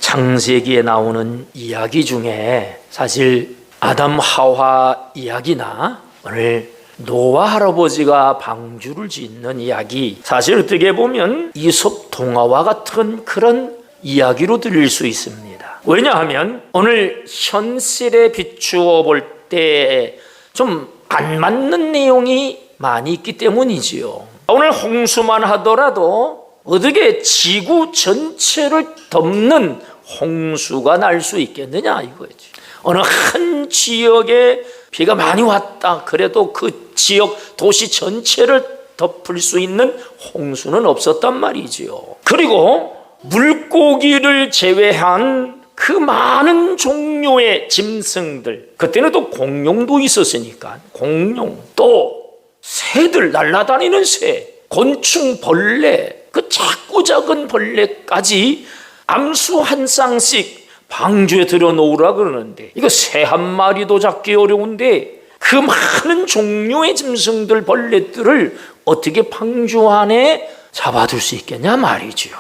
창세기에 나오는 이야기 중에 사실 아담 하와 이야기나 오늘 노아 할아버지가 방주를 짓는 이야기, 사실 어떻게 보면 이솝 동화와 같은 그런 이야기로 들릴 수 있습니다. 왜냐하면 오늘 현실에 비추어 볼 때 좀 안 맞는 내용이 많이 있기 때문이지요. 오늘 홍수만 하더라도 어떻게 지구 전체를 덮는 홍수가 날 수 있겠느냐 이거지. 어느 한 지역에 비가 많이 왔다 그래도 그 지역 도시 전체를 덮을 수 있는 홍수는 없었단 말이지요. 그리고 물고기를 제외한 그 많은 종류의 짐승들, 그때는 또 공룡도 있었으니까 공룡, 또 새들, 날아다니는 새, 곤충, 벌레, 그 작고 작은 벌레까지 암수 한 쌍씩 방주에 들여놓으라 그러는데 이거 새 한 마리도 잡기 어려운데 그 많은 종류의 짐승들, 벌레들을 어떻게 방주 안에 잡아둘 수 있겠냐 말이죠.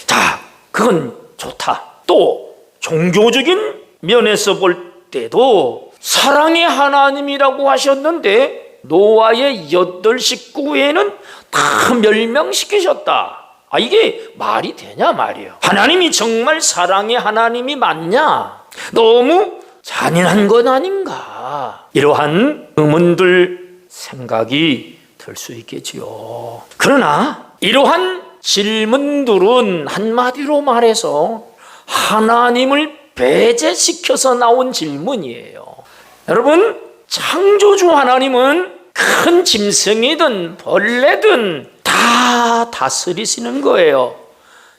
자, 그건 좋다. 또 종교적인 면에서 볼 때도 사랑의 하나님이라고 하셨는데 노아의 8 식구에는 다 멸망시키셨다. 이게 말이 되냐 말이에요. 하나님이 정말 사랑의 하나님이 맞냐? 너무 잔인한 건 아닌가? 이러한 의문들 생각이 들 수 있겠지요. 그러나 이러한 질문들은 한마디로 말해서 하나님을 배제시켜서 나온 질문이에요. 여러분, 창조주 하나님은 큰 짐승이든 벌레든 다 다스리시는 거예요.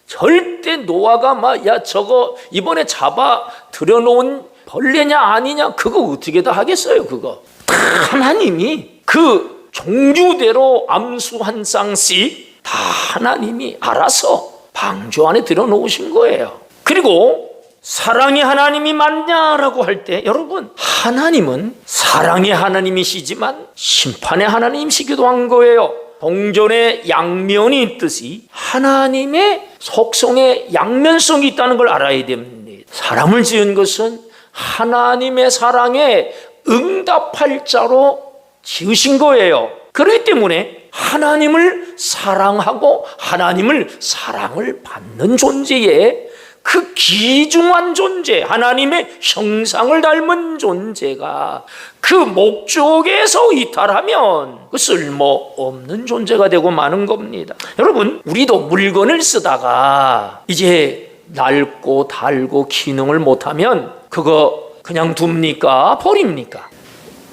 절대 노아가 야 저거 이번에 잡아 들여놓은 벌레냐 아니냐 그거 어떻게 다 하겠어요. 그거 다 하나님이 그 종류대로 암수 한 쌍씩 다 하나님이 알아서 방주 안에 들여놓으신 거예요. 그리고 사랑의 하나님이 맞냐라고 할 때 여러분, 하나님은 사랑의 하나님이시지만 심판의 하나님이시기도 한 거예요. 동전에 양면이 있듯이 하나님의 속성에 양면성이 있다는 걸 알아야 됩니다. 사람을 지은 것은 하나님의 사랑에 응답할 자로 지으신 거예요. 그렇기 때문에 하나님을 사랑하고 하나님을 사랑을 받는 존재에 그 귀중한 존재, 하나님의 형상을 닮은 존재가 그 목적에서 이탈하면 그 쓸모없는 존재가 되고 마는 겁니다. 여러분, 우리도 물건을 쓰다가 이제 낡고 달고 기능을 못하면 그거 그냥 둡니까? 버립니까?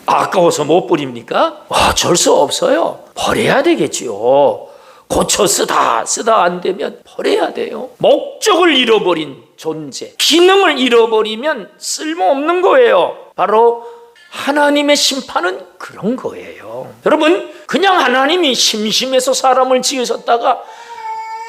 아까워서 못 버립니까? 어쩔 수 없어요. 버려야 되겠지요. 고쳐 쓰다 안 되면 버려야 돼요. 목적을 잃어버린 존재, 기능을 잃어버리면 쓸모없는 거예요. 바로 하나님의 심판은 그런 거예요. 여러분, 그냥 하나님이 심심해서 사람을 지으셨다가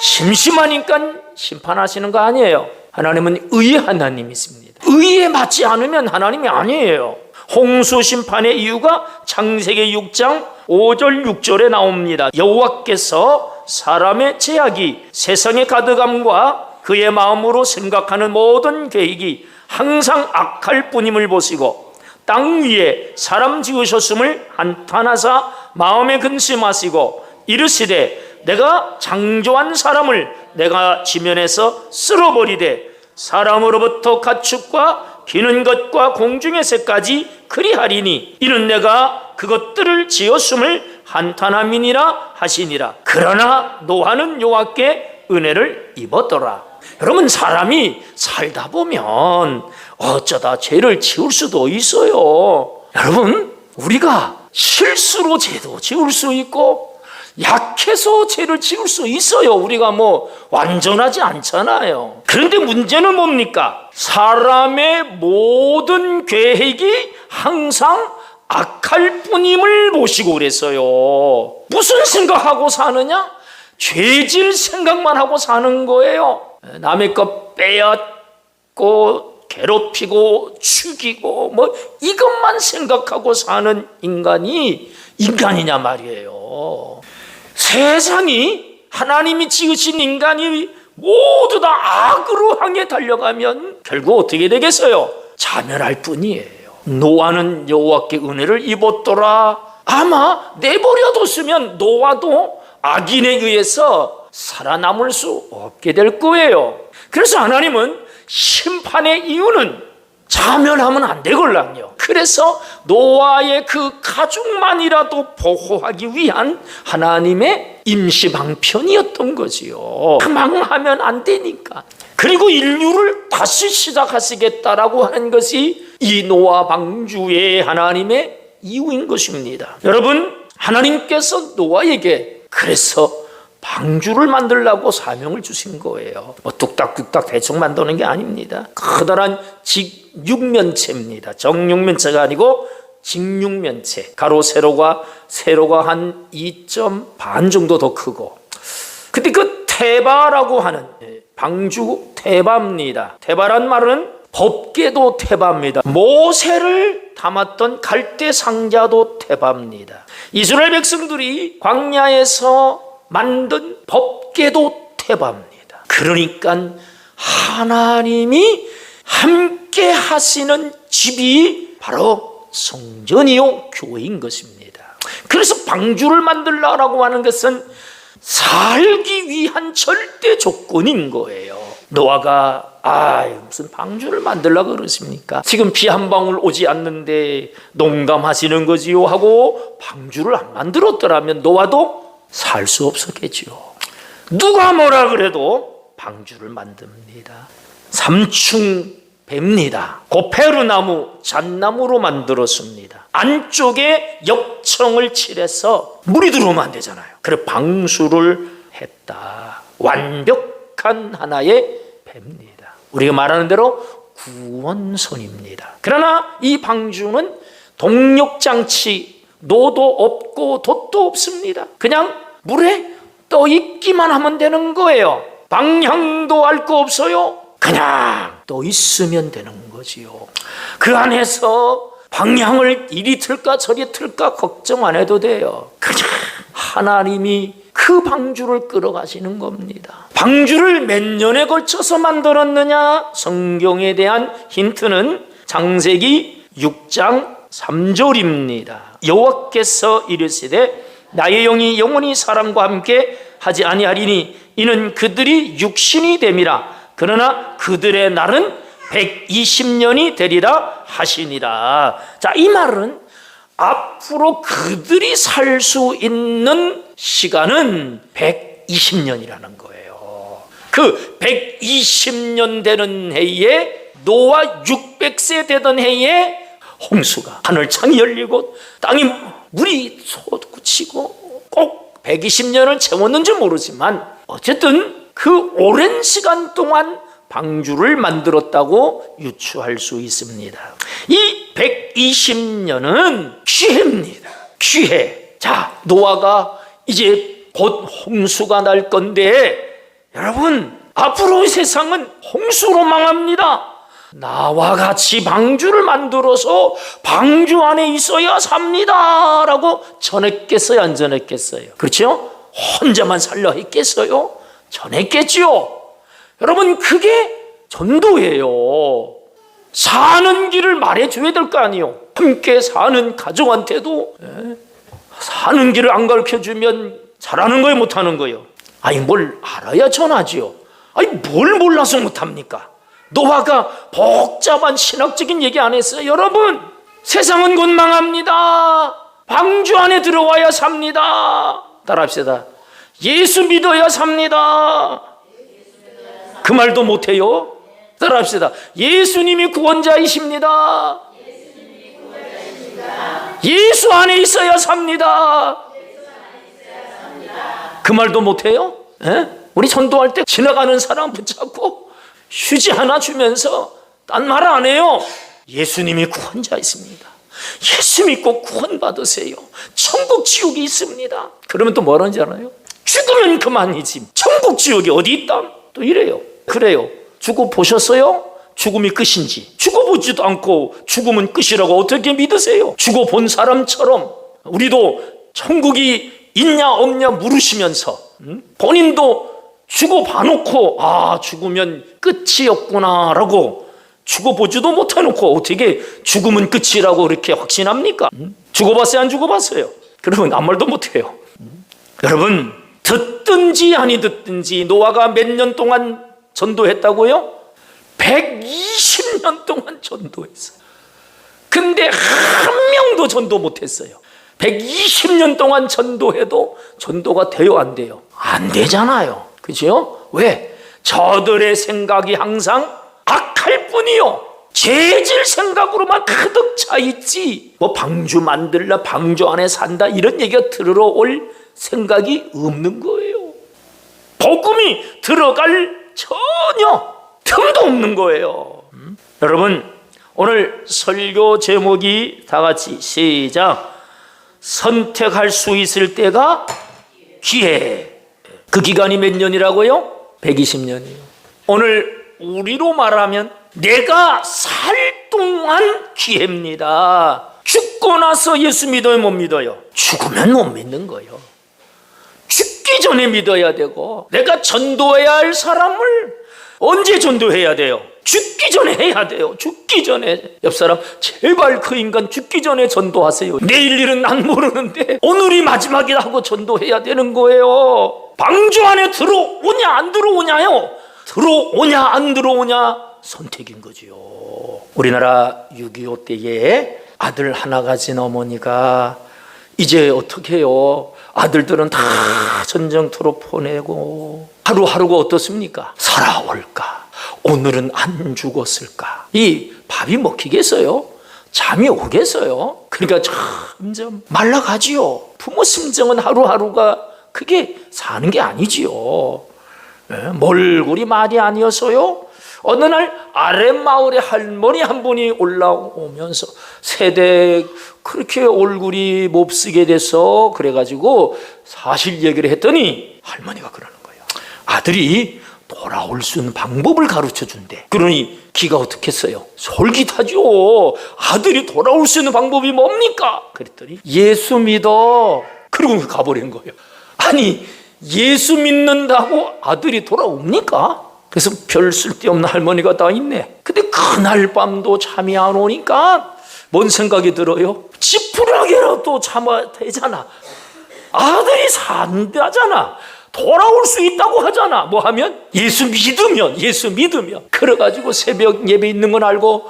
심심하니까 심판하시는 거 아니에요. 하나님은 의의 하나님이십니다. 의에 맞지 않으면 하나님이 아니에요. 홍수 심판의 이유가 창세기 6장 5절 6절에 나옵니다. 여호와께서 사람의 죄악이 세상의 가득함과 그의 마음으로 생각하는 모든 계획이 항상 악할 뿐임을 보시고 땅 위에 사람 지으셨음을 한탄하사 마음에 근심하시고 이르시되 내가 창조한 사람을 내가 지면에서 쓸어버리되 사람으로부터 가축과 기는 것과 공중의 새까지 그리하리니 이는 내가 그것들을 지었음을 한탄함이니라 하시니라. 그러나 노아는 여호와께 은혜를 입었더라. 여러분, 사람이 살다 보면 어쩌다 죄를 지을 수도 있어요. 여러분, 우리가 실수로 죄도 지을 수 있고 약해서 죄를 지을 수 있어요. 우리가 완전하지 않잖아요. 그런데 문제는 뭡니까? 사람의 모든 계획이 항상 악할 뿐임을 보시고 그랬어요. 무슨 생각하고 사느냐? 죄질 생각만 하고 사는 거예요. 남의 것 빼앗고 괴롭히고 죽이고 이것만 생각하고 사는 인간이 인간이냐 말이에요. 세상이 하나님이 지으신 인간이 모두 다 악으로 향해 달려가면 결국 어떻게 되겠어요? 자멸할 뿐이에요. 노아는 여호와께 은혜를 입었더라. 아마 내버려뒀으면 노아도 악인에 의해서 살아남을 수 없게 될 거예요. 그래서 하나님은 심판의 이유는 자멸하면 안 되걸랑요. 그래서 노아의 그 가족만이라도 보호하기 위한 하나님의 임시 방편이었던 거지요. 망하면 안 되니까. 그리고 인류를 다시 시작하시겠다라고 하는 것이 이 노아 방주의 하나님의 이유인 것입니다. 여러분, 하나님께서 노아에게 그래서 방주를 만들라고 사명을 주신 거예요. 뭐 뚝딱뚝딱 대충 만드는 게 아닙니다. 커다란 직육면체입니다. 정육면체가 아니고 직육면체. 가로 세로가 한 2점 반 정도 더 크고. 근데 그 테바라고 하는 방주 테바입니다. 테바란 말은 법궤도 테바입니다. 모세를 담았던 갈대 상자도 테바입니다. 이스라엘 백성들이 광야에서 만든 법궤도 테바입니다. 그러니까 하나님이 함께 하시는 집이 바로 성전이요 교회인 것입니다. 그래서 방주를 만들라고 하는 것은 살기 위한 절대 조건인 거예요. 노아가 무슨 방주를 만들라고 그러십니까? 지금 비 한 방울 오지 않는데 농담하시는 거지요 하고 방주를 안 만들었더라면 노아도 살 수 없었겠지요. 누가 뭐라 그래도 방주를 만듭니다. 3층 뱀니다. 고페르나무, 잣나무로 만들었습니다. 안쪽에 역청을 칠해서 물이 들어오면 안 되잖아요. 그래서 방수를 했다. 완벽한 하나의 뱀입니다. 우리가 말하는 대로 구원선입니다. 그러나 이 방주는 동력장치, 노도 없고 돛도 없습니다. 그냥 물에 떠 있기만 하면 되는 거예요. 방향도 알 거 없어요. 그냥 떠 있으면 되는 거지요. 그 안에서 방향을 이리 틀까 저리 틀까 걱정 안 해도 돼요. 그냥 하나님이 그 방주를 끌어가시는 겁니다. 방주를 몇 년에 걸쳐서 만들었느냐? 성경에 대한 힌트는 창세기 6장 3절입니다. 여호와께서 이르시되 나의 영이 영원히 사람과 함께 하지 아니하리니 이는 그들이 육신이 됨이라. 그러나 그들의 날은 120년이 되리라 하시니라. 자, 이 말은 앞으로 그들이 살 수 있는 시간은 120년이라는 거예요. 그 120년 되는 해에 노아 600세 되던 해에 홍수가 하늘창이 열리고 땅이 물이 솟구치고 꼭 120년을 채웠는지 모르지만 어쨌든 그 오랜 시간 동안 방주를 만들었다고 유추할 수 있습니다. 이 120년은 기회입니다. 기회. 자, 노아가 이제 곧 홍수가 날 건데 여러분, 앞으로 세상은 홍수로 망합니다. 나와 같이 방주를 만들어서 방주 안에 있어야 삽니다 라고 전했겠어요, 안 전했겠어요? 그렇죠? 혼자만 살려 했겠어요? 전했겠지요. 여러분, 그게 전도예요. 사는 길을 말해줘야 될 거 아니에요. 함께 사는 가족한테도 사는 길을 안 가르쳐주면 잘하는 거예요, 못하는 거예요? 아니, 뭘 알아야 전하지요. 아니, 뭘 몰라서 못합니까? 노아가 복잡한 신학적인 얘기 안 했어요. 여러분, 세상은 곧 망합니다. 방주 안에 들어와야 삽니다. 따라합시다. 예수 믿어야 삽니다. 그 말도 못해요? 따라합시다. 예수님이 구원자이십니다. 예수 안에 있어야 삽니다. 그 말도 못해요? 우리 전도할 때 지나가는 사람 붙잡고 휴지 하나 주면서 딴 말 안 해요. 예수님이 구원자이십니다. 예수 믿고 구원 받으세요. 천국 지옥이 있습니다. 그러면 또 뭐라는지 알아요? 죽으면 그만이지. 천국 지옥이 어디 있다? 또 이래요. 그래요. 죽어 보셨어요? 죽음이 끝인지. 죽어보지도 않고 죽음은 끝이라고 어떻게 믿으세요? 죽어본 사람처럼 우리도 천국이 있냐 없냐 물으시면서 본인도 주고 봐놓고 죽으면 끝이었구나라고 죽어보지도 못해놓고 어떻게 죽으면 끝이라고 그렇게 확신합니까? 죽어봤어요? 안 죽어봤어요? 그러면 아무 말도 못해요. 여러분, 듣든지 아니 듣든지 노아가 몇 년 동안 전도했다고요? 120년 동안 전도했어요. 근데 한 명도 전도 못했어요. 120년 동안 전도해도 전도가 돼요, 안 돼요? 안 되잖아요. 그죠? 왜? 저들의 생각이 항상 악할 뿐이요, 죄질 생각으로만 가득 차 있지, 뭐 방주 만들라, 방주 안에 산다, 이런 얘기가 들으러 올 생각이 없는 거예요. 복음이 들어갈 전혀 틈도 없는 거예요. 여러분, 오늘 설교 제목이 다 같이 시작. 선택할 수 있을 때가 기회. 그 기간이 몇 년이라고요? 120년이요. 오늘 우리로 말하면 내가 살 동안 기회입니다. 죽고 나서 예수 믿어요, 못 믿어요? 죽으면 못 믿는 거예요. 죽기 전에 믿어야 되고, 내가 전도해야 할 사람을 언제 전도해야 돼요? 죽기 전에 해야 돼요. 죽기 전에. 옆 사람, 제발 그 인간 죽기 전에 전도하세요. 내일 일은 난 모르는데 오늘이 마지막이다 하고 전도해야 되는 거예요. 방주 안에 들어오냐 안 들어오냐요? 들어오냐 안 들어오냐 선택인 거지요. 우리나라 6.25 때에 아들 하나 가진 어머니가 이제 어떻게 해요? 아들들은 다 전쟁터로 보내고 하루하루가 어떻습니까? 살아올까? 오늘은 안 죽었을까? 이 밥이 먹히겠어요? 잠이 오겠어요? 그러니까 점점 말라가지요. 부모 심정은 하루하루가 그게 사는 게 아니지요. 몰골이 말이 아니어서요. 어느 날 아랫마을에 할머니 한 분이 올라오면서 세대 그렇게 얼굴이 몹쓰게 돼서 그래가지고 사실 얘기를 했더니 할머니가 그러는 거예요. 아들이 돌아올 수 있는 방법을 가르쳐 준대. 그러니 기가 어떻게 했어요? 솔깃하죠. 아들이 돌아올 수 있는 방법이 뭡니까? 그랬더니 예수 믿어. 그리고 가버린 거예요. 아니, 예수 믿는다고 아들이 돌아옵니까? 그래서 별 쓸데없는 할머니가 다 있네. 근데 그날 밤도 잠이 안 오니까 뭔 생각이 들어요? 지푸라기라도 참아야 되잖아. 아들이 산다잖아. 돌아올 수 있다고 하잖아. 뭐 하면? 예수 믿으면. 그래가지고 새벽 예배 있는 건 알고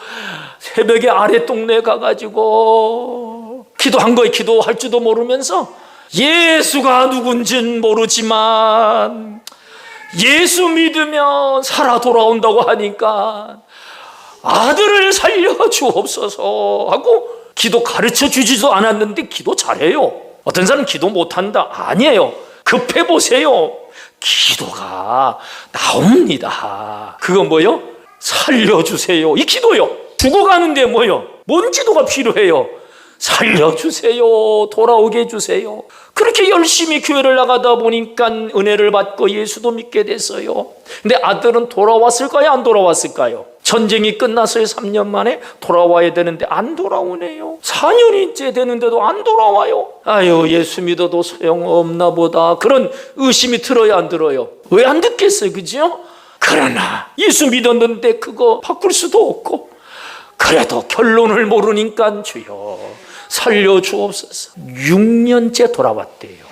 새벽에 아래 동네 가가지고 기도한 거예요. 기도할 줄도 모르면서 예수가 누군진 모르지만 예수 믿으면 살아 돌아온다고 하니까 아들을 살려주옵소서 하고 기도 가르쳐 주지도 않았는데 기도 잘해요. 어떤 사람은 기도 못한다. 아니에요. 급해 보세요. 기도가 나옵니다. 그건 뭐요? 살려주세요. 이 기도요. 죽어가는데 뭐요? 뭔 기도가 필요해요? 살려주세요. 돌아오게 해주세요. 그렇게 열심히 교회를 나가다 보니까 은혜를 받고 예수도 믿게 됐어요. 근데 아들은 돌아왔을까요? 안 돌아왔을까요? 전쟁이 끝났어요. 3년 만에 돌아와야 되는데 안 돌아오네요. 4년이째 되는데도 안 돌아와요. 아유, 예수 믿어도 소용없나 보다. 그런 의심이 들어요, 안 들어요? 왜 안 듣겠어요, 그죠? 그러나 예수 믿었는데 그거 바꿀 수도 없고, 그래도 결론을 모르니까 주여 살려주옵소서. 6년째 돌아왔대요.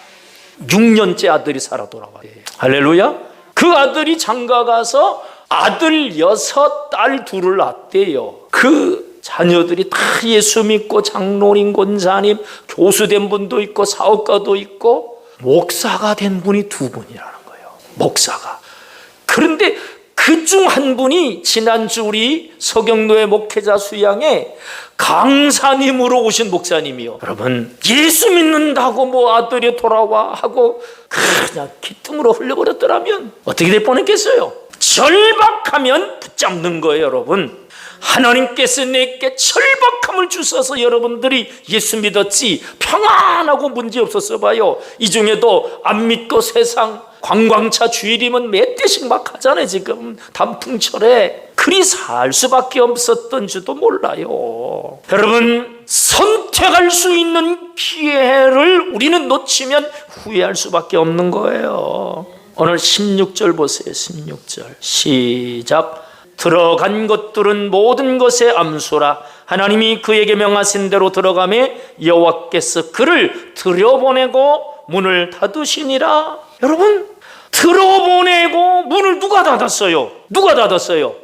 6년째 아들이 살아 돌아왔대요. 할렐루야. 그 아들이 장가가서 아들 6, 딸 2을 낳았대요. 그 자녀들이 다 예수 믿고 장로님, 권사님, 교수된 분도 있고 사업가도 있고 목사가 된 분이 2분이라는 거예요. 목사가. 그런데 그중 한 분이 지난주 우리 서경로의 목회자 수양에 강사님으로 오신 목사님이요. 여러분, 예수 믿는다고 뭐 아들이 돌아와 하고 그냥 기tum으로 흘려버렸더라면 어떻게 될 뻔했겠어요? 절박하면 붙잡는 거예요, 여러분. 하나님께서 내게 절박함을 주셔서 여러분들이 예수 믿었지 평안하고 문제 없었어 봐요. 이 중에도 안 믿고 세상 관광차 주일이면 몇 대씩 막 하잖아요. 지금 단풍철에 그리 살 수밖에 없었던 줄도 몰라요. 여러분, 선택할 수 있는 기회를 우리는 놓치면 후회할 수밖에 없는 거예요. 오늘 16절 보세요. 16절 시작. 들어간 것들은 모든 것의 암소라. 하나님이 그에게 명하신 대로 들어가매 여호와께서 그를 들여보내고 문을 닫으시니라. 여러분, 들어보내고 문을 누가 닫았어요? 누가 닫았어요?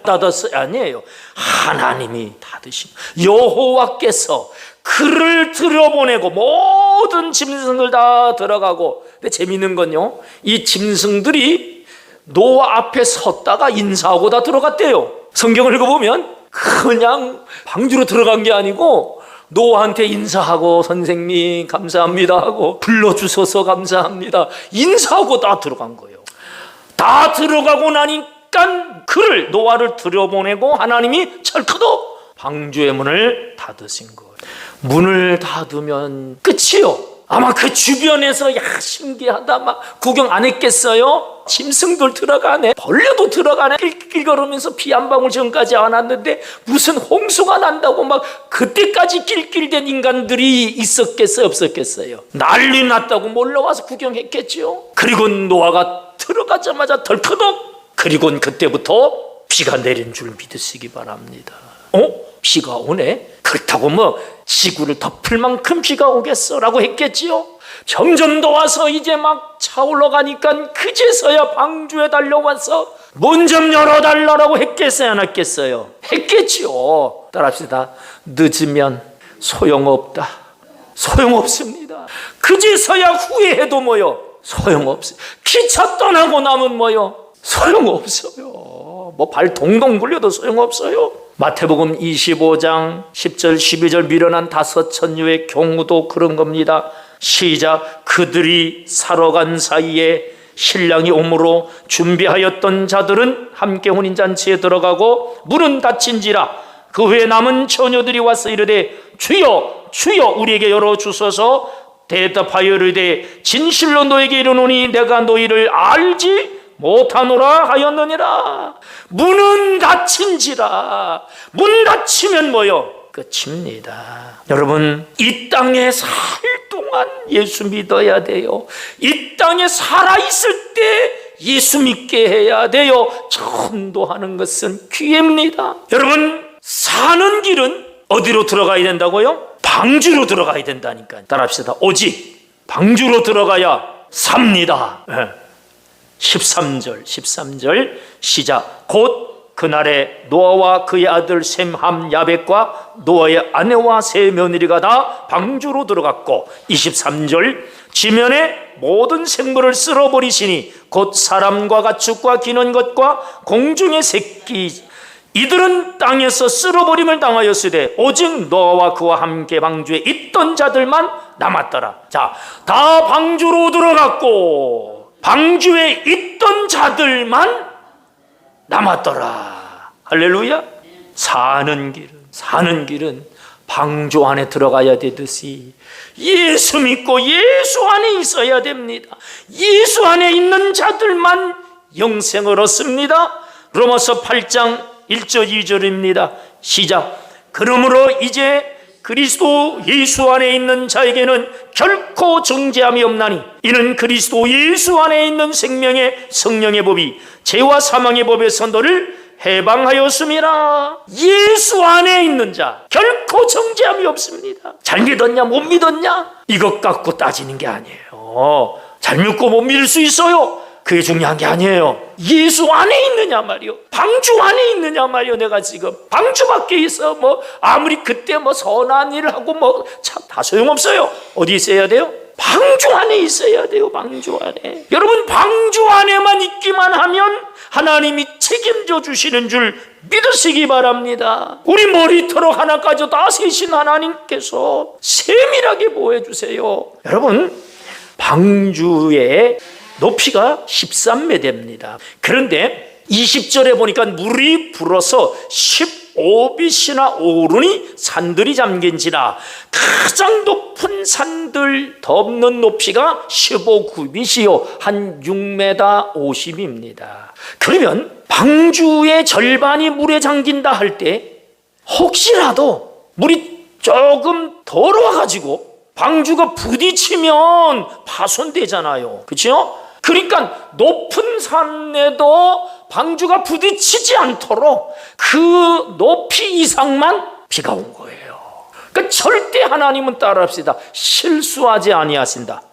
닫았어요? 아니에요. 하나님이 닫으신, 여호와께서 그를 들여보내고 모든 짐승들 다 들어가고. 근데 재미있는 건요, 이 짐승들이 노아 앞에 섰다가 인사하고 다 들어갔대요. 성경을 읽어보면 그냥 방주로 들어간 게 아니고 노아한테 인사하고 선생님 감사합니다 하고 불러주셔서 감사합니다 인사하고 다 들어간 거예요. 다 들어가고 나니까 그를, 노아를 들여보내고 하나님이 철커덕 방주의 문을 닫으신 거예요. 문을 닫으면 끝이요. 아마 그 주변에서 야 신기하다 막 구경 안 했겠어요? 짐승들 들어가네, 벌레도 들어가네, 낄낄 걸으면서 피 한 방울 전까지 안 왔는데 무슨 홍수가 난다고 막 그때까지 낄낄댄 인간들이 있었겠어요? 없었겠어요? 난리 났다고 몰려와서 구경했겠죠. 그리고 노아가 들어가자마자 덜커덕, 그리고 그때부터 비가 내린 줄 믿으시기 바랍니다. 비가 오네? 그렇다고 뭐 지구를 덮을 만큼 비가 오겠어? 라고 했겠지요. 점점 더 와서 이제 막 차올라 가니까 그제서야 방주에 달려와서 문 좀 열어달라고 했겠어요? 안 했겠어요? 했겠지요. 따라합시다. 늦으면 소용없다. 소용없습니다. 그제서야 후회해도 뭐요? 소용없어요. 기차 떠나고 나면 뭐요? 소용없어요. 뭐 발 동동 굴려도 소용없어요. 마태복음 25장 10절 12절 미련한 5처녀의 경우도 그런 겁니다. 시작. 그들이 사러 간 사이에 신랑이 오므로 준비하였던 자들은 함께 혼인잔치에 들어가고 문은 닫힌지라. 그 후에 남은 처녀들이 와서 이르되 주여 주여 우리에게 열어주소서. 대답하여 이르되 진실로 너에게 이르노니 내가 너희를 알지 못하노라 하였느니라. 문은 닫힌지라. 문 닫히면 뭐요? 끝입니다. 여러분, 이 땅에 살 동안 예수 믿어야 돼요. 이 땅에 살아있을 때 예수 믿게 해야 돼요. 전도하는 것은 기회입니다. 여러분, 사는 길은 어디로 들어가야 된다고요? 방주로 들어가야 된다니까요. 따라합시다. 오직 방주로 들어가야 삽니다. 13절 시작. 곧 그날에 노아와 그의 아들 셈, 함, 야벳과 노아의 아내와 세 며느리가 다 방주로 들어갔고 23절 지면에 모든 생물을 쓸어버리시니 곧 사람과 가축과 기는 것과 공중의 새끼 이들은 땅에서 쓸어버림을 당하였으되 오직 노아와 그와 함께 방주에 있던 자들만 남았더라. 자, 다 방주로 들어갔고 방주에 있던 자들만 남았더라. 할렐루야. 사는 길은 방주 안에 들어가야 되듯이 예수 믿고 예수 안에 있어야 됩니다. 예수 안에 있는 자들만 영생을 얻습니다. 로마서 8장 1절 2절입니다. 시작. 그러므로 이제 그리스도 예수 안에 있는 자에게는 결코 정죄함이 없나니 이는 그리스도 예수 안에 있는 생명의 성령의 법이 죄와 사망의 법에서 너를 해방하였음이라. 예수 안에 있는 자 결코 정죄함이 없습니다. 잘 믿었냐 못 믿었냐 이것 갖고 따지는 게 아니에요. 잘 믿고 못 믿을 수 있어요. 그게 중요한 게 아니에요. 예수 안에 있느냐 말이요. 방주 안에 있느냐 말이요. 내가 지금 방주 밖에 있어 뭐 아무리 그때 뭐 선한 일을 하고 뭐 참 다 소용없어요. 어디 있어야 돼요? 방주 안에 있어야 돼요. 방주 안에. 여러분, 방주 안에만 있기만 하면 하나님이 책임져 주시는 줄 믿으시기 바랍니다. 우리 머리털 하나까지 다 세신 하나님께서 세밀하게 보호해 주세요. 여러분, 방주의 높이가 13m 됩니다. 그런데 20절에 보니까 물이 불어서 15빛이나 오르니 산들이 잠긴지라. 가장 높은 산들 덮는 높이가 15규빗이요 한 6m 50입니다. 그러면 방주의 절반이 물에 잠긴다 할 때 혹시라도 물이 조금 더러워가지고 방주가 부딪히면 파손되잖아요. 그렇죠? 그러니까 높은 산에도 방주가 부딪히지 않도록 그 높이 이상만 비가 온 거예요. 그러니까 절대 하나님은 따라합시다. 실수하지 아니하신다.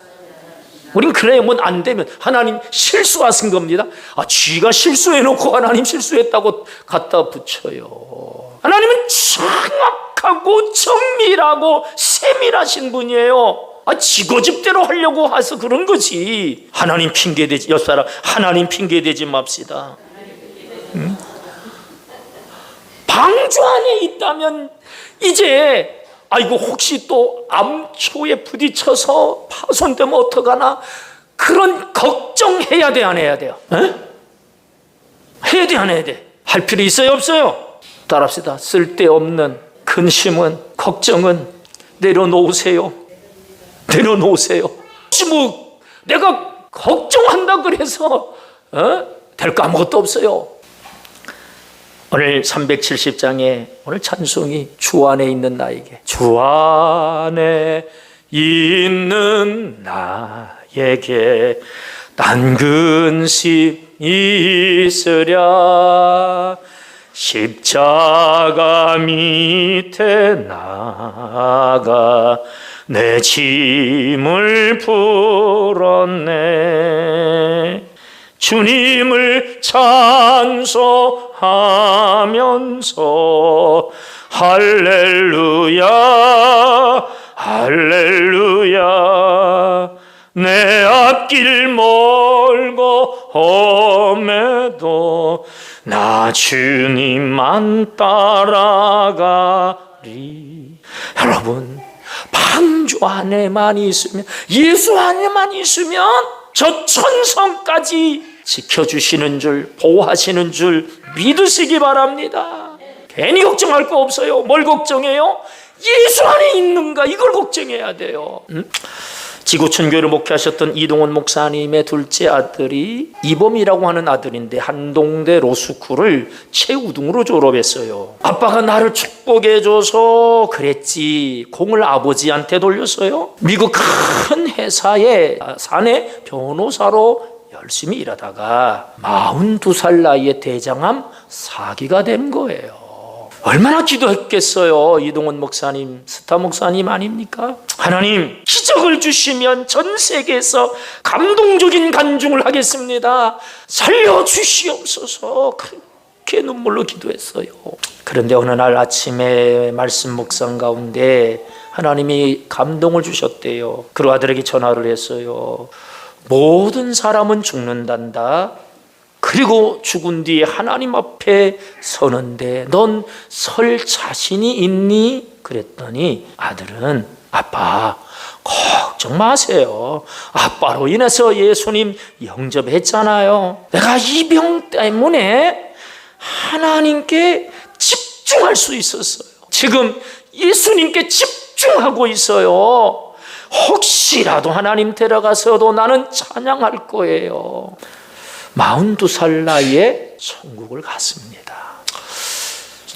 우린 그래요. 뭐 안 되면 하나님 실수하신 겁니다. 쥐가 실수해놓고 하나님 실수했다고 갖다 붙여요. 하나님은 정확하고 정밀하고 세밀하신 분이에요. 지고집대로 하려고 해서 그런 거지. 하나님 핑계대지, 옆 사람 하나님 핑계대지 맙시다. 방주 안에 있다면 이제 이거 혹시 또 암초에 부딪혀서 파손되면 어떡하나, 그런 걱정해야 돼, 안 해야 돼요? 해야 돼, 안 해야 돼? 할 필요 있어요, 없어요? 따라합시다. 쓸데없는 근심은, 걱정은 내려놓으세요. 내려놓으세요. 혹시 뭐 내가 걱정한다 그래서 될 거 아무것도 없어요. 오늘 370장에 오늘 찬송이 주 안에 있는 나에게, 주 안에 있는 나에게 난 근심 있으랴, 십자가 밑에 나가 내 짐을 풀었네. 주님을 찬송하면서 할렐루야 할렐루야, 내 앞길 멀고 험해도 나 주님만 따라가리. 여러분, 방주 안에만 있으면, 예수 안에만 있으면 저 천성까지 지켜주시는 줄, 보호하시는 줄 믿으시기 바랍니다. 괜히 걱정할 거 없어요. 뭘 걱정해요? 예수 안에 있는가, 이걸 걱정해야 돼요. 지구촌교회를 목회하셨던 이동원 목사님의 둘째 아들이 이범이라고 하는 아들인데 한동대 로스쿨을 최우등으로 졸업했어요. 아빠가 나를 축복해줘서 그랬지, 공을 아버지한테 돌렸어요. 미국 큰 회사에 사내 변호사로 열심히 일하다가 42살 나이에 대장암 사기가 된 거예요. 얼마나 기도했겠어요. 이동원 목사님, 스타 목사님 아닙니까? 하나님, 기적을 주시면 전 세계에서 감동적인 간증을 하겠습니다. 살려주시옵소서. 그렇게 눈물로 기도했어요. 그런데 어느 날 아침에 말씀 묵상 가운데 하나님이 감동을 주셨대요. 그 아들에게 전화를 했어요. 모든 사람은 죽는단다. 그리고 죽은 뒤에 하나님 앞에 서는데 넌 설 자신이 있니? 그랬더니 아들은, 아빠 걱정 마세요. 아빠로 인해서 예수님 영접했잖아요. 내가 이 병 때문에 하나님께 집중할 수 있었어요. 지금 예수님께 집중하고 있어요. 혹시라도 하나님 데려가서도 나는 찬양할 거예요. 42살 나이에 천국을 갔습니다.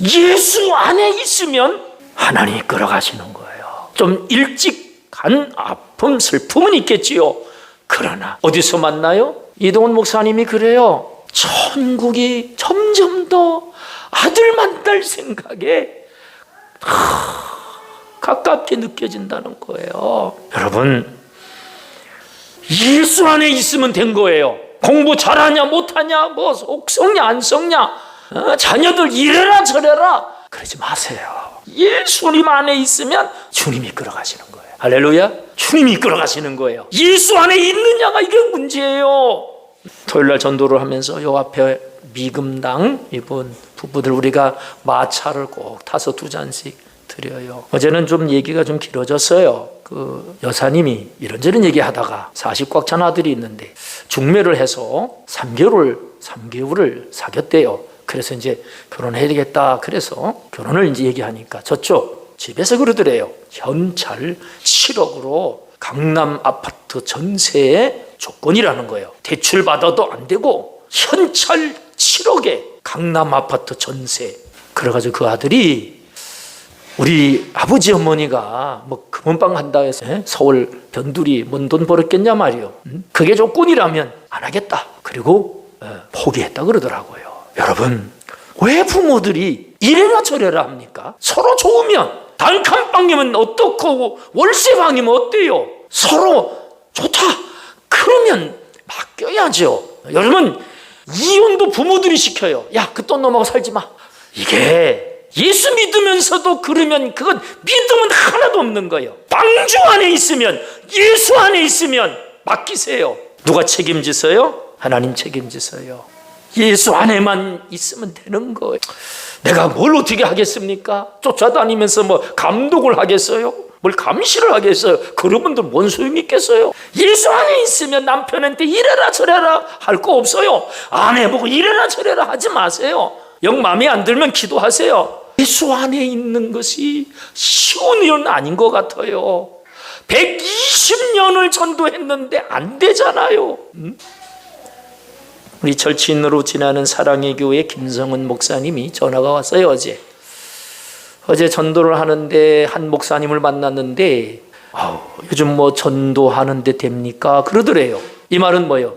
예수 안에 있으면 하나님이 끌어가시는 거예요. 좀 일찍 간 아픔, 슬픔은 있겠지요. 그러나 어디서 만나요? 이동원 목사님이 그래요. 천국이 점점 더 아들 만날 생각에 가깝게 느껴진다는 거예요. 여러분, 예수 안에 있으면 된 거예요. 공부 잘하냐 못하냐, 뭐 옥성냐 안 썩냐, 자녀들 이래라 저래라 그러지 마세요. 예수님 안에 있으면 주님이 끌어가시는 거예요. 할렐루야. 주님이 끌어가시는 거예요. 예수 안에 있느냐가 이게 문제예요. 토요일날 전도를 하면서 요 앞에 미금당 이분 부부들 우리가 마차를 꼭 타서 2잔씩 드려요. 어제는 좀 얘기가 좀 길어졌어요. 그 여사님이 이런저런 얘기하다가 40 꽉 찬 아들이 있는데 중매를 해서 3개월을 사귀었대요. 그래서 이제 결혼해야 되겠다. 그래서 결혼을 이제 얘기하니까 저쪽 집에서 그러더래요. 현찰 7억으로 강남 아파트 전세의 조건이라는 거예요. 대출 받아도 안 되고 현찰 7억에 강남 아파트 전세. 그래가지고 그 아들이 우리 아버지 어머니가 뭐 금은방 한다 해서 서울 변두리 뭔 돈 벌었겠냐 말이요. 그게 조건이라면 안 하겠다. 그리고 포기했다 그러더라고요. 여러분, 왜 부모들이 이래라 저래라 합니까? 서로 좋으면, 단칸방이면 어떻고 월세방이면 어때요? 서로 좋다 그러면 맡겨야죠. 여러분, 이혼도 부모들이 시켜요. 야, 그 돈 넘어가 살지 마. 이게 예수 믿으면서도 그러면 그건 믿음은 하나도 없는 거예요. 방주 안에 있으면, 예수 안에 있으면 맡기세요. 누가 책임지세요? 하나님 책임지세요. 예수 안에만 있으면 되는 거예요. 내가 뭘 어떻게 하겠습니까? 쫓아다니면서 뭐 감독을 하겠어요? 뭘 감시를 하겠어요? 그런 분들 뭔 소용이 있겠어요? 예수 안에 있으면 남편한테 이래라 저래라 할 거 없어요. 아내 보고 이래라 저래라 하지 마세요. 영 마음에 안 들면 기도하세요. 예수 안에 있는 것이 쉬운 일은 아닌 것 같아요. 120년을 전도했는데 안 되잖아요. 우리 절친으로 지나는 사랑의 교회 김성은 목사님이 전화가 왔어요. 어제 전도를 하는데 한 목사님을 만났는데 요즘 뭐 전도하는데 됩니까? 그러더래요. 이 말은 뭐예요?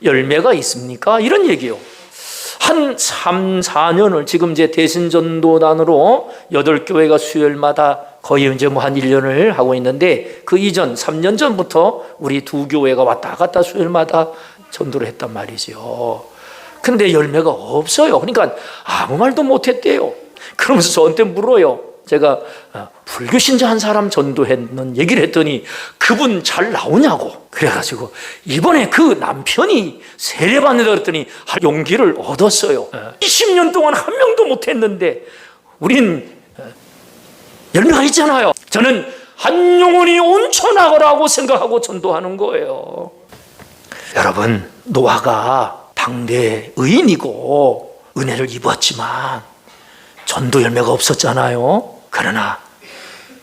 열매가 있습니까? 이런 얘기요. 한 3, 4년을 지금 이제 대신전도단으로 8교회가 수요일마다 거의 이제 뭐 한 1년을 하고 있는데, 그 이전 3년 전부터 우리 2교회가 왔다 갔다 수요일마다 전도를 했단 말이죠. 근데 열매가 없어요. 그러니까 아무 말도 못했대요. 그러면서 저한테 물어요. 제가 불교 신자 한 사람 전도했는 얘기를 했더니 그분 잘 나오냐고. 그래가지고 이번에 그 남편이 세례받는다 그랬더니 용기를 얻었어요. 20년 동안 한 명도 못했는데 우린 열매가 있잖아요. 저는 한 영혼이 온천하거라고 생각하고 전도하는 거예요. 여러분, 노아가 당대 의인이고 은혜를 입었지만 전도 열매가 없었잖아요. 그러나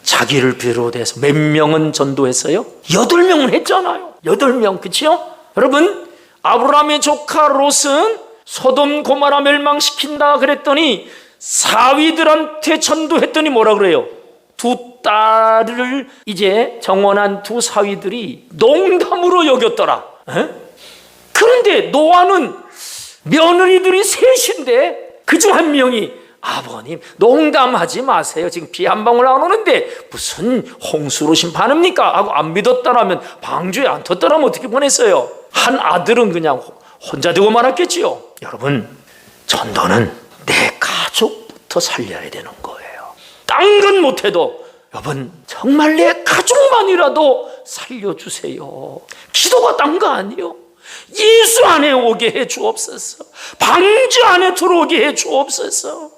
자기를 비롯해서 몇 명은 전도했어요? 8명은 했잖아요. 8명, 그치요? 여러분, 아브라함의 조카 롯은 소돔 고모라 멸망시킨다 그랬더니 사위들한테 전도했더니 뭐라 그래요? 2딸을 이제 정원한 2 사위들이 농담으로 여겼더라. 그런데 노아는 며느리들이 셋인데 그중 한 명이 아버님 농담하지 마세요. 지금 비 한 방울 안 오는데 무슨 홍수로 심판합니까? 하고 안 믿었다라면, 방주에 안 텄다라면 어떻게 보냈어요? 한 아들은 그냥 혼자 되고 말았겠지요. 여러분, 전도는 내 가족부터 살려야 되는 거예요. 딴 건 못해도 여러분 정말 내 가족만이라도 살려주세요. 기도가 딴 거 아니에요. 예수 안에 오게 해 주옵소서. 방주 안에 들어오게 해 주옵소서.